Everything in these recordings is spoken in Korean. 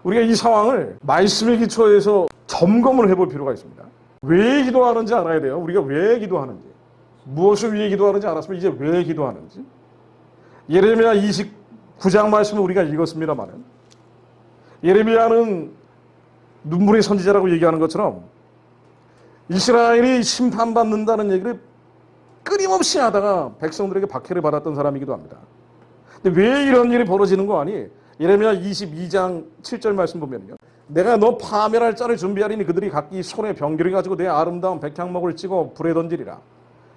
우리가 이 상황을 말씀에 기초해서 점검을 해볼 필요가 있습니다. 왜 기도하는지 알아야 돼요. 우리가 왜 기도하는지. 무엇을 위해 기도하는지 알았으면 이제 왜 기도하는지. 예레미야 29장 말씀을 우리가 읽었습니다만 예레미야는 눈물의 선지자라고 얘기하는 것처럼 이스라엘이 심판받는다는 얘기를 끊임없이 하다가 백성들에게 박해를 받았던 사람이기도 합니다. 근데 왜 이런 일이 벌어지는 거 아니? 예레미야 22장 7절 말씀 보면요. 내가 너 파멸할 자를 준비하리니 그들이 각기 손에 병기를 가지고 내 아름다운 백향목을 찍어 불에 던지리라.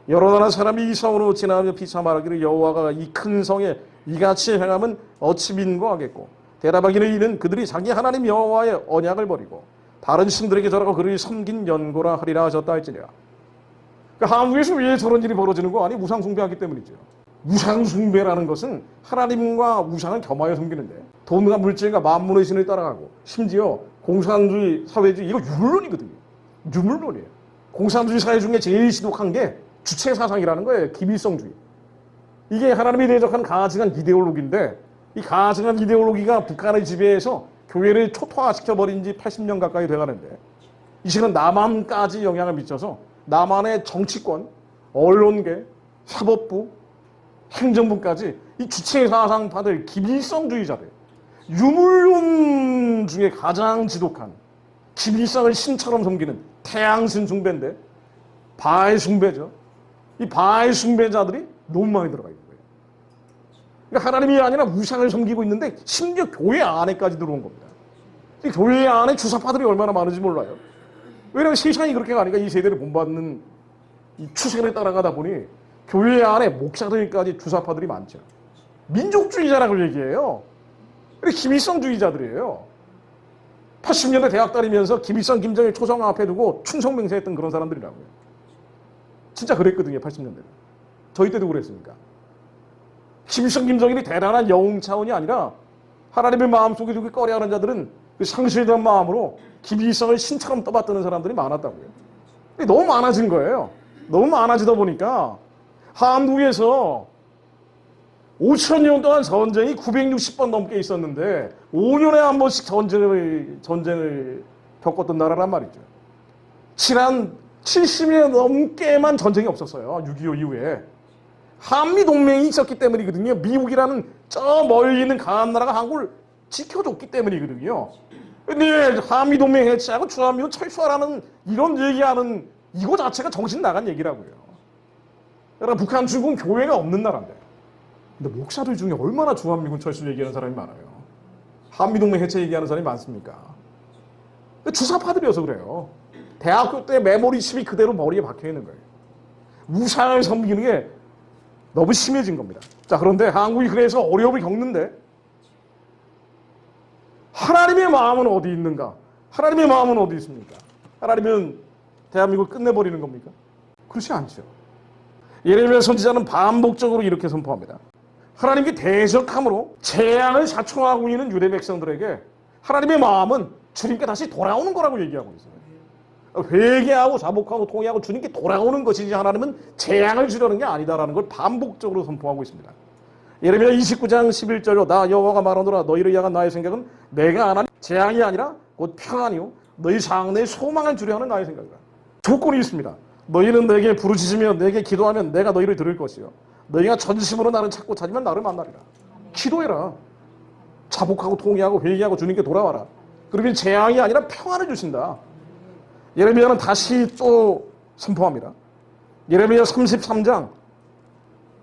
여러 나라 사람이 이 성으로 지나가며 피차 말하기를 여호와가 이 큰 성에 이같이 행함은 어찌 민고하겠고 대답하기는 이는 그들이 자기 하나님 여호와의 언약을 버리고 다른 신들에게 절하고 그를 섬긴 연고라 하리라 하셨다 할지니라. 그러니까 한국에서 왜 저런 일이 벌어지는 거 아니? 우상 숭배하기 때문이죠. 우상 숭배라는 것은 하나님과 우상을 겸하여 섬기는데 돈과 물질과 만물의 신을 따라가고 심지어 공산주의 사회주의 이거 유물론이거든요. 유물론이에요. 공산주의 사회 중에 제일 지독한 게 주체사상이라는 거예요. 기밀성주의. 이게 하나님이 대적한 가증한 이데올로기인데 이 가증한 이데올로기가 북한을 지배해서 교회를 초토화시켜버린 지 80년 가까이 돼가는데 이제는 남한까지 영향을 미쳐서 남한의 정치권, 언론계, 사법부, 행정부까지 이 주체사상파들, 기밀성주의자들, 유물론 중에 가장 지독한 기밀성을 신처럼 섬기는 태양신 숭배인데 바알 숭배죠. 이 바알 숭배자들이 너무 많이 들어가 있는 거예요. 그러니까 하나님이 아니라 우상을 섬기고 있는데 심지어 교회 안에까지 들어온 겁니다. 이 교회 안에 주사파들이 얼마나 많은지 몰라요. 왜냐하면 세상이 그렇게 가니까 이 세대를 본받는 이 추세를 따라가다 보니 교회 안에 목사들까지 주사파들이 많죠. 민족주의자라고 얘기해요. 김일성주의자들이에요. 80년대 대학 다니면서 김일성, 김정일 초성 앞에 두고 충성맹세했던 그런 사람들이라고요. 진짜 그랬거든요. 80년대는. 저희 때도 그랬으니까. 김일성, 김정일이 대단한 영웅 차원이 아니라 하나님의 마음속에 두고 꺼려하는 자들은 그 상실된 마음으로 김일성을 신처럼 떠받드는 사람들이 많았다고요. 너무 많아진 거예요. 너무 많아지다 보니까 한국에서 5,000년 동안 전쟁이 960번 넘게 있었는데 5년에 한 번씩 전쟁을 겪었던 나라란 말이죠. 지난 70년 넘게만 전쟁이 없었어요. 6.25 이후에. 한미동맹이 있었기 때문이거든요. 미국이라는 저 멀리 있는 강한 나라가 한국을 지켜줬기 때문이거든요. 근데 한미동맹 해체하고 주한미군 철수하라는 이런 얘기하는 이거 자체가 정신 나간 얘기라고요. 여러분 북한, 중국은 교회가 없는 나라인데. 근데 목사들 중에 얼마나 주한미군 철수 얘기하는 사람이 많아요. 한미동맹 해체 얘기하는 사람이 많습니까? 주사파들이어서 그래요. 대학교 때 메모리 칩이 그대로 머리에 박혀있는 거예요. 우상을 섬기는 게 너무 심해진 겁니다. 자, 그런데 한국이 그래서 어려움을 겪는데 하나님의 마음은 어디 있는가? 하나님의 마음은 어디 있습니까? 하나님은 대한민국을 끝내버리는 겁니까? 그렇지 않죠. 예레미야 선지자는 반복적으로 이렇게 선포합니다. 하나님께 대적함으로 재앙을 자초하고 있는 유대 백성들에게 하나님의 마음은 주님께 다시 돌아오는 거라고 얘기하고 있어요. 회개하고 자복하고 통회하고 주님께 돌아오는 것이지 하나님은 재앙을 주려는 게 아니다라는 걸 반복적으로 선포하고 있습니다. 예레미야 29장 11절로 나 여호와가 말하노라 너희를 향한 나의 생각은 내가 안 하는 재앙이 아니라 곧 평안이요 너희 장래의 소망을 주려 하는 나의 생각이다. 조건이 있습니다. 너희는 내게 부르짖으며 내게 기도하면 내가 너희를 들을 것이요 너희가 전심으로 나를 찾고 찾으면 나를 만나리라. 기도해라. 자복하고 통회하고 회개하고 주님께 돌아와라. 그러면 재앙이 아니라 평안을 주신다. 예레미야는 다시 또 선포합니다. 예레미야 33장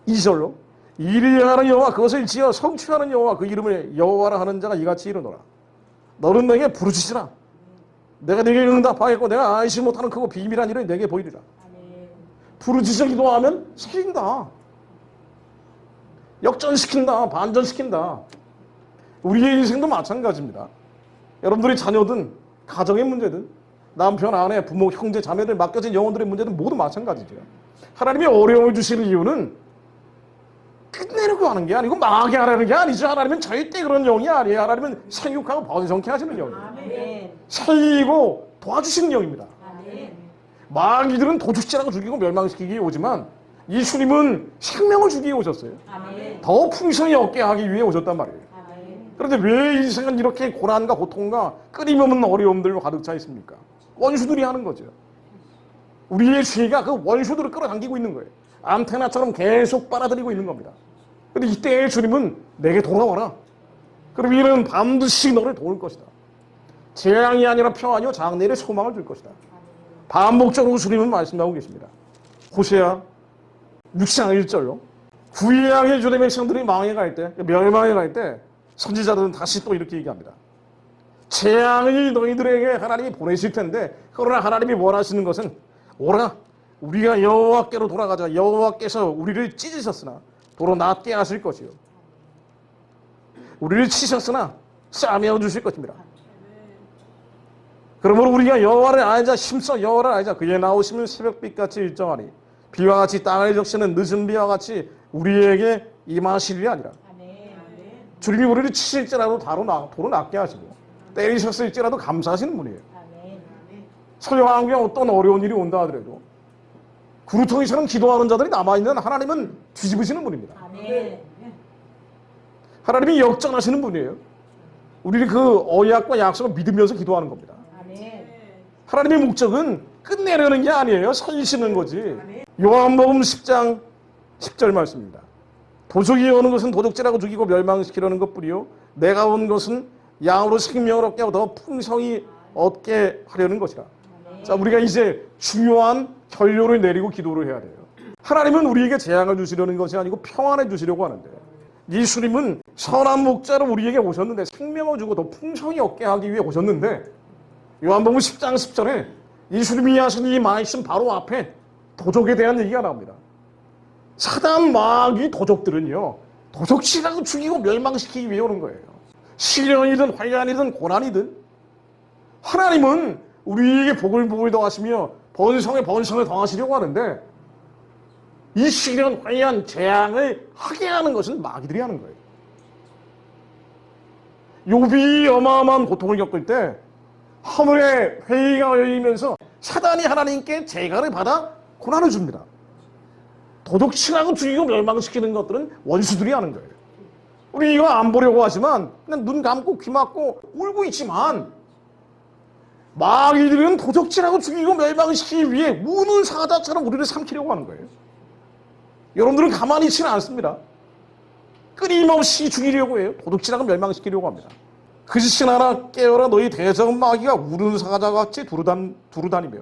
2절로 이를 향하는 여호와 그것을 지어 성취하는 여호와 그 이름을 여호와라 하는 자가 이같이 이르노라. 너는 내게 부르짖으라. 내가 내게 응답하겠고 내가 알지 못하는 크고 비밀한 일을 내게 보이리라. 부르짖어 기도하면 살린다. 역전시킨다. 반전시킨다. 우리의 인생도 마찬가지입니다. 여러분들의 자녀든 가정의 문제든 남편, 아내, 부모, 형제, 자매들 맡겨진 영혼들의 문제든 모두 마찬가지죠. 하나님이 어려움을 주시는 이유는 끝내려고 하는 게 아니고 망하게 하라는 게 아니죠. 하나님은 절대 그런 영이 아니에요. 하나님은 생육하고 번성케 하시는 영이에요. 살리고 도와주시는 영입니다. 마귀들은 도둑질하고 죽이고 멸망시키기 위해 오지만 예수님은 생명을 주기 위해 오셨어요. 더 풍성히 얻게 하기 위해 오셨단 말이에요. 그런데 왜 인생은 이렇게 고난과 고통과 끊임없는 어려움들로 가득 차 있습니까? 원수들이 하는 거죠. 우리의 죄가 그 원수들을 끌어당기고 있는 거예요. 안테나처럼 계속 빨아들이고 있는 겁니다. 그런데 이때 주님은 내게 돌아와라. 그럼 이는 반드시 너를 도울 것이다. 재앙이 아니라 평안이요 장래의 소망을 줄 것이다. 반복적으로 주님은 말씀하고 계십니다. 호세아 6장 1절로 구약의 주님의 백성들이 망해갈 때, 멸망해 갈 때 선지자들은 다시 또 이렇게 얘기합니다. 재앙이 너희들에게 하나님이 보내실 텐데 그러나 하나님이 원하시는 것은 오라 우리가 여호와께로 돌아가자. 여호와께서 우리를 찢으셨으나 도로 낫게 하실 것이요 우리를 치셨으나 싸매어 주실 것입니다. 그러므로 우리가 여호와를 알자 힘써 여호와를 알자. 그의 나오시면 새벽빛같이 일정하니 비와 같이 땅을 적시는 늦은 비와 같이 우리에게 임하시리라 아니라. 주님이 우리를 치실지라도 도로 낫게 하시고 때리셨을지라도 감사하시는 분이에요. 설령한국에 어떤 어려운 일이 온다 하더라도 구루텅이처럼 기도하는 자들이 남아있는 하나님은 뒤집으시는 분입니다. 하나님이 역전하시는 분이에요. 우리는 그 언약과 약속을 믿으면서 기도하는 겁니다. 하나님의 목적은 끝내려는 게 아니에요. 서시는 거지. 요한복음 10장 10절 말씀입니다. 도적이 오는 것은 도적질하고 죽이고 멸망시키려는 것뿐이요 내가 온 것은 양으로 생명을 얻게 하고 더 풍성히 얻게 하려는 것이라. 자, 우리가 이제 중요한 결론을 내리고 기도를 해야 돼요. 하나님은 우리에게 재앙을 주시려는 것이 아니고 평안을 주시려고 하는데 예수님은 선한 목자로 우리에게 오셨는데 생명을 주고 더 풍성히 얻게 하기 위해 오셨는데 요한복음 10장 10절에 예수님이 하신 이 말씀 바로 앞에 도적에 대한 얘기가 나옵니다. 사단 마귀 도적들은요 도적질하고 죽이고 멸망시키기 위해 오는 거예요. 시련이든 환난이든 고난이든 하나님은 우리에게 복을 더하시며 번성에 번성을 더하시려고 하는데 이 시련, 환난, 재앙을 하게 하는 것은 마귀들이 하는 거예요. 욥이 어마어마한 고통을 겪을 때 하늘에 회의가 열리면서 사단이 하나님께 재가를 받아 고난을 줍니다. 도둑질하고 죽이고 멸망시키는 것들은 원수들이 하는 거예요. 우리 이거 안 보려고 하지만 그냥 눈 감고 귀 막고 울고 있지만 마귀들은 도둑질하고 죽이고 멸망시키기 위해 우는 사자처럼 우리를 삼키려고 하는 거예요. 여러분들은 가만히 있지는 않습니다. 끊임없이 죽이려고 해요. 도둑질하고 멸망시키려고 합니다. 그 짓은 하나 깨어라. 너희 대적 마귀가 우는 사자같이 두루다니며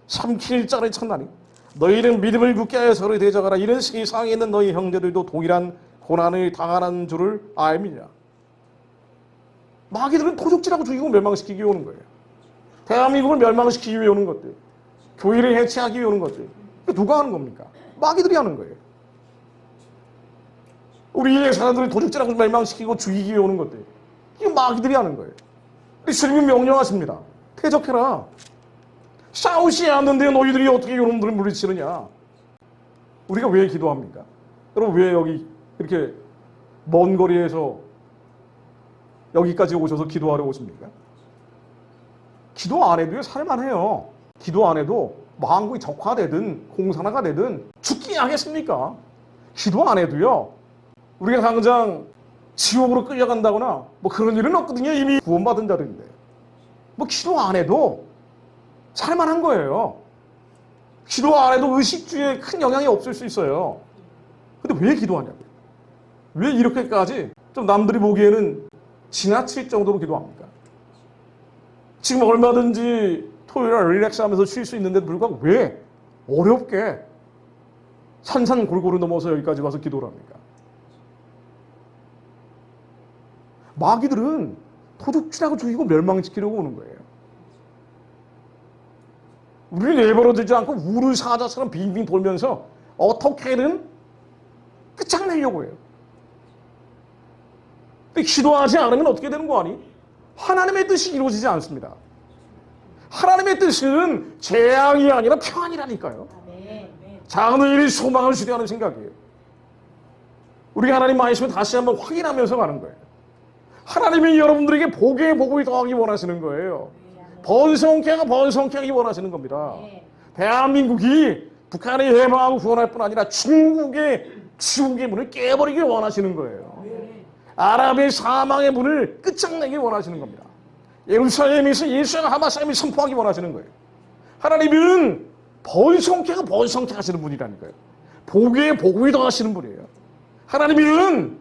삼킬 자를 찾나니 너희는 믿음을 굳게 하여 서로 대적하라. 이는 세상에 있는 너희 형제들도 동일한 고난을 당하는 줄을 알미냐. 마귀들은 도둑질하고 죽이고 멸망시키기 위해 오는 거예요. 대한민국을 멸망시키기 위해 오는 것들, 교회를 해체하기 위해 오는 것들, 누가 하는 겁니까? 마귀들이 하는 거예요. 우리의 사람들을 도둑질하고 멸망시키고 죽이기 위해 오는 것들, 이게 마귀들이 하는 거예요. 주님이 명령하십니다. 대적해라. 싸우지 않는데 너희들이 어떻게 여러분들을 물리치느냐. 우리가 왜 기도합니까? 여러분 왜 여기 이렇게 먼 거리에서 여기까지 오셔서 기도하러 오십니까? 기도 안 해도요 살만해요. 기도 안 해도 마음이 적화되든 공산화가 되든 죽기 하겠습니까? 기도 안 해도요 우리가 당장 지옥으로 끌려간다거나 뭐 그런 일은 없거든요. 이미 구원받은 자들인데 뭐 기도 안 해도 살만한 거예요. 기도 안 해도 의식주에 큰 영향이 없을 수 있어요. 근데 왜 기도하냐고요? 왜 이렇게까지 좀 남들이 보기에는 지나칠 정도로 기도합니까? 지금 얼마든지 토요일에 릴렉스하면서 쉴 수 있는데도 불구하고 왜 어렵게 산산골골을 넘어서 여기까지 와서 기도를 합니까? 마귀들은 도둑질하고 죽이고 멸망시키려고 오는 거예요. 우리를 내버려두지 않고 우를 사자처럼 빙빙 돌면서 어떻게든 끝장내려고 해요. 근데 기도하지 않으면 어떻게 되는 거 아니? 하나님의 뜻이 이루어지지 않습니다. 하나님의 뜻은 재앙이 아니라 평안이라니까요. 장래의 소망을 주려 하는 생각이에요. 우리가 하나님 말씀을 다시 한번 확인하면서 가는 거예요. 하나님이 여러분들에게 복에 복을 더하기 원하시는 거예요. 번성케 하기 원하시는 겁니다. 대한민국이 북한이 해방하고 구원할 뿐 아니라 중국의 지옥의 문을 깨버리기 원하시는 거예요. 아랍의 사망의 문을 끝장내기 원하시는 겁니다. 예루살렘에서 예수와 하마사임을 선포하기 원하시는 거예요. 하나님은 번성케가 번성케 하시는 분이라니까요. 복에 복을 더하시는 분이에요. 하나님은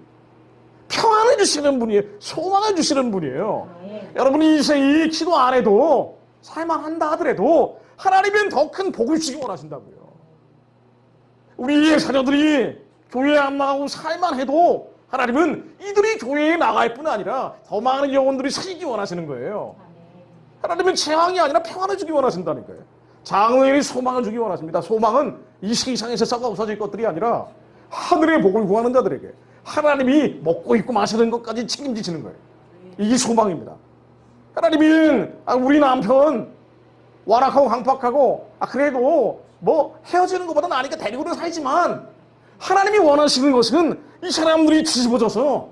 평안을 주시는 분이에요. 소망을 주시는 분이에요. 여러분이 이 기도 안 해도 살만한다 하더라도 하나님은 더 큰 복을 주기 원하신다고요. 우리의 자녀들이 교회에 안 나가고 살만해도 하나님은 이들이 교회에 나갈 뿐 아니라 더 많은 영혼들이 살기 원하시는 거예요. 하나님은 재앙이 아니라 평안을 주기 원하신다니까요. 장애인이 소망을 주기 원하십니다. 소망은 이 세상에서 썩어 없어질 것들이 아니라 하늘의 복을 구하는 자들에게 하나님이 먹고 입고 마시는 것까지 책임지시는 거예요. 이게 소망입니다. 하나님은 우리 남편 완악하고 강팍하고 그래도 뭐 헤어지는 것보다 나니까 데리고는 살지만 하나님이 원하시는 것은 이 사람들이 뒤집어져서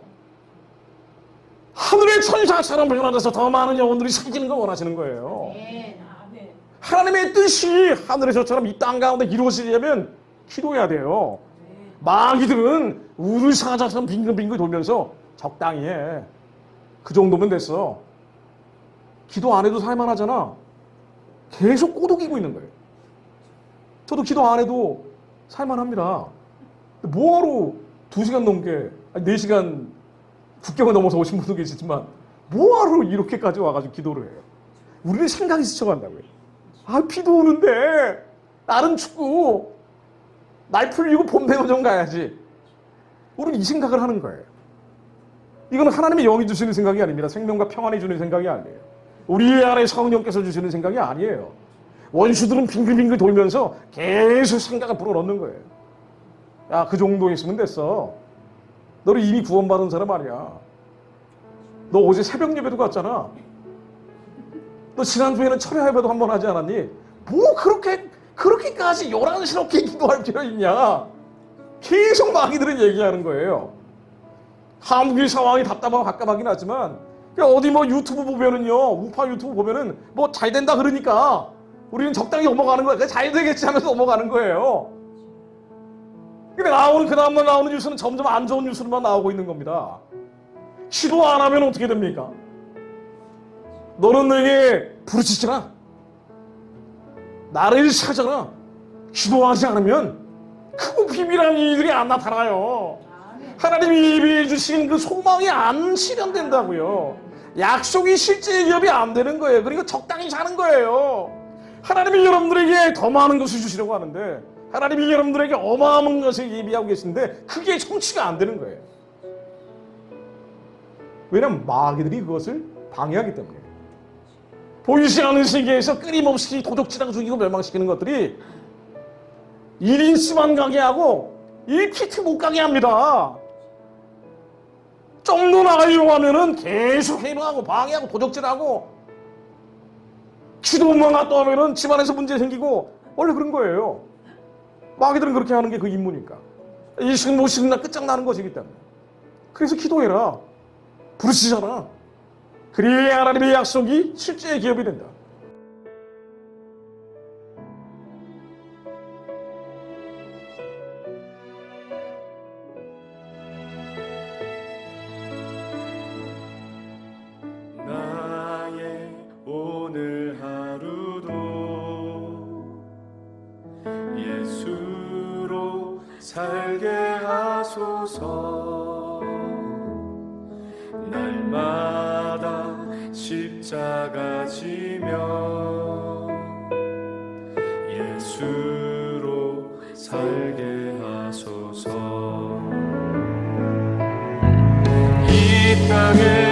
하늘의 천사처럼 변화돼서 더 많은 영혼들이 생기는 걸 원하시는 거예요. 하나님의 뜻이 하늘에서처럼 이 땅 가운데 이루어지려면 기도해야 돼요. 마귀들은 우르사자처럼 빙글빙글 돌면서 적당히 해. 그 정도면 됐어. 기도 안 해도 살만하잖아. 계속 꼬드기고 있는 거예요. 저도 기도 안 해도 살만합니다. 뭐하러 2시간 넘게, 4시간 국경을 넘어서 오신 분도 계시지만 뭐하러 이렇게까지 와가지고 기도를 해요. 우리는 생각이 스쳐간다고요. 비도 오는데 나는 춥고 날 풀리고 봄되면 좀 가야지. 우리는 이 생각을 하는 거예요. 이건 하나님의 영이 주시는 생각이 아닙니다. 생명과 평안이 주는 생각이 아니에요. 우리 안에 성령께서 주시는 생각이 아니에요. 원수들은 빙글빙글 돌면서 계속 생각을 불어넣는 거예요. 야, 그 정도 있으면 됐어. 너는 이미 구원받은 사람 아니야. 너 어제 새벽 예배도 갔잖아. 너 지난주에는 철야 예배도 한 번 하지 않았니? 뭐 그렇게까지 요란스럽게 기도할 필요 있냐? 계속 마귀들은 얘기하는 거예요. 한국의 상황이 답답하고 갑갑하긴 하지만 어디 뭐 유튜브 보면은요, 우파 유튜브 보면은 뭐 잘 된다 그러니까 우리는 적당히 넘어가는 거야. 잘 되겠지 하면서 넘어가는 거예요. 근데 그 다음날 나오는 뉴스는 점점 안 좋은 뉴스만 나오고 있는 겁니다. 기도 안 하면 어떻게 됩니까? 너는 내게 부르짖으라. 나를 찾아라. 기도하지 않으면 크고 비밀한 일들이 안 나타나요. 하나님이 예비해 주신 그 소망이 안 실현된다고요. 약속이 실제 기업이 안 되는 거예요. 그리고 적당히 사는 거예요. 하나님이 여러분들에게 더 많은 것을 주시려고 하는데 하나님이 여러분들에게 어마어마한 것을 예비하고 계신데 그게 성취가 안 되는 거예요. 왜냐하면 마귀들이 그것을 방해하기 때문에. 보이지 않는 세계에서 끊임없이 도적질하고 죽이고 멸망시키는 것들이 1인씩만 가게 하고 1피트 못 가게 합니다. 좀 더 나가려고 하면은 계속 해방하고 방해하고 도적질하고 기도만 갔다 오면은 집안에서 문제 생기고 원래 그런 거예요. 마귀들은 그렇게 하는 게 그 임무니까. 일식 모식이나 끝장나는 것이기 때문에. 그래서 기도해라. 부르짖어라. 그래야 하나님의 약속이 실제의 기업이 된다. 나의 오늘 하루도 예수로 살게 하소서. 날마다 십자가 지며 예수로 살게 하소서. 이 땅에